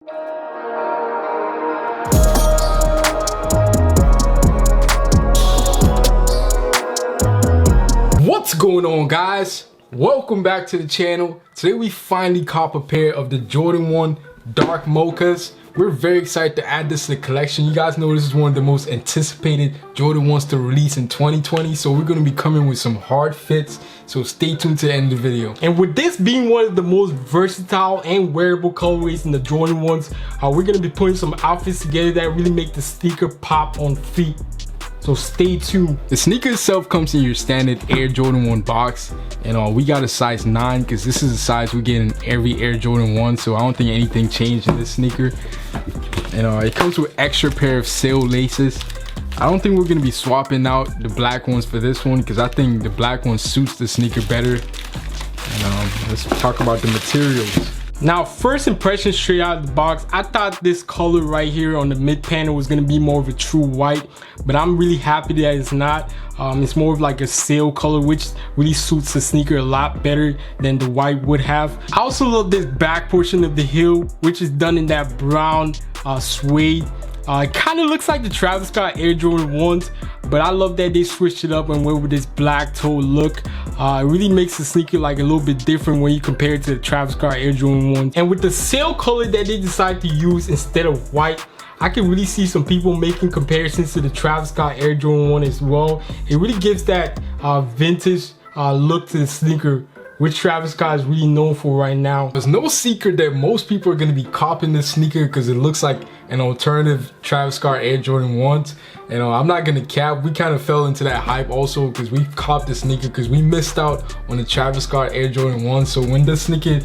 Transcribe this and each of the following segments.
What's going on, guys? Welcome back to the channel. Today we finally caught a pair of the Jordan 1 Dark Mochas. We're very excited to add this to the collection. You guys know this is one of the most anticipated Jordan 1s to release in 2020, so we're going to be coming with some hard fits, so stay tuned to the end of the video. And with this being one of the most versatile and wearable colorways in the Jordan 1s, we're going to be putting some outfits together that really make the sneaker pop on feet. So stay tuned. The sneaker itself comes in your standard Air Jordan 1 box, and we got a size 9 because this is the size we get in every Air Jordan 1, so I don't think anything changed in this sneaker. And it comes with extra pair of sail laces. I don't think we're gonna be swapping out the black ones for this one because I think the black one suits the sneaker better. And let's talk about the materials. Now, first impression straight out of the box, I thought this color right here on the mid panel was gonna be more of a true white, but I'm really happy that it's not. It's more of like a sail color, which really suits the sneaker a lot better than the white would have. I also love this back portion of the heel, which is done in that brown suede. It kind of looks like the Travis Scott Air Jordan 1s, but I love that they switched it up and went with this black toe look. It really makes the sneaker like a little bit different when you compare it to the Travis Scott Air Jordan 1s. And with the sail color that they decided to use instead of white, I can really see some people making comparisons to the Travis Scott Air Jordan 1 as well. It really gives that vintage look to the sneaker, which Travis Scott is really known for right now. There's no secret that most people are gonna be copping this sneaker because it looks like an alternative Travis Scott Air Jordan 1s. And I'm not gonna cap, we kind of fell into that hype also because we copped this sneaker because we missed out on the Travis Scott Air Jordan 1. So when this sneaker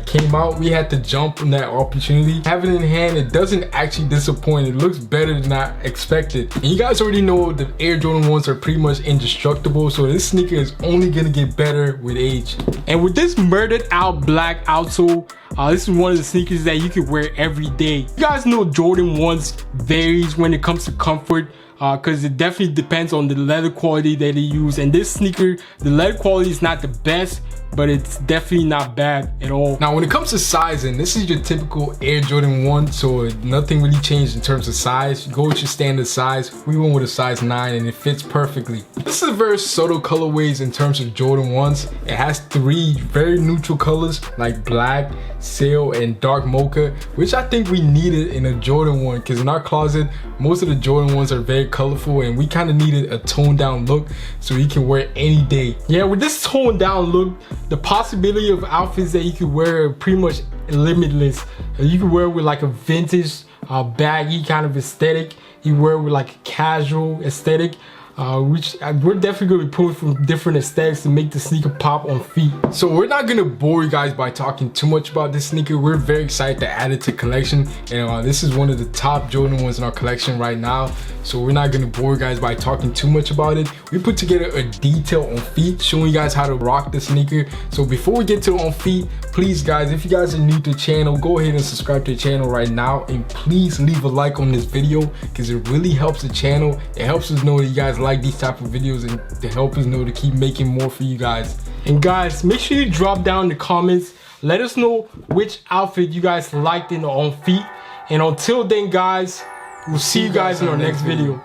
came out, we had to jump on that opportunity. Having it in hand, it doesn't actually disappoint. It looks better than I expected. And you guys already know the Air Jordan 1s are pretty much indestructible, so this sneaker is only gonna get better with age. And with this murdered out black outsole, this is one of the sneakers that you can wear every day. You guys know Jordan 1s varies when it comes to comfort, because it definitely depends on the leather quality that they use. And this sneaker, the leather quality is not the best, but it's definitely not bad at all. Now when it comes to sizing, this is your typical Air Jordan 1, so nothing really changed in terms of size. Go with your standard size. We went with a size 9 and it fits perfectly. This is a very subtle colorways in terms of Jordan 1s. It has 3 very neutral colors like black, sail, and dark mocha, which I think we needed in a Jordan 1 because in our closet, most of the Jordan 1s are very colorful and we kind of needed a toned down look so you can wear it any day. Yeah, with this toned down look, the possibility of outfits that you could wear are pretty much limitless. You can wear it with like a vintage, baggy kind of aesthetic. You wear it with like a casual aesthetic, which we're definitely going to be pulling from different aesthetics to make the sneaker pop on feet. So we're not going to bore you guys by talking too much about this sneaker. We're very excited to add it to collection, and this is one of the top Jordan 1s in our collection right now. So we're not going to bore you guys by talking too much about it. We put together a detail on feet showing you guys how to rock the sneaker. So before we get to on feet, please guys, if you guys are new to the channel, go ahead and subscribe to the channel right now, and please leave a like on this video because it really helps the channel. It helps us know that you guys like these type of videos and to help us know to keep making more for you guys. And guys, make sure you drop down in the comments. Let us know which outfit you guys liked in the on feet. And until then guys, we'll see you guys in our next video.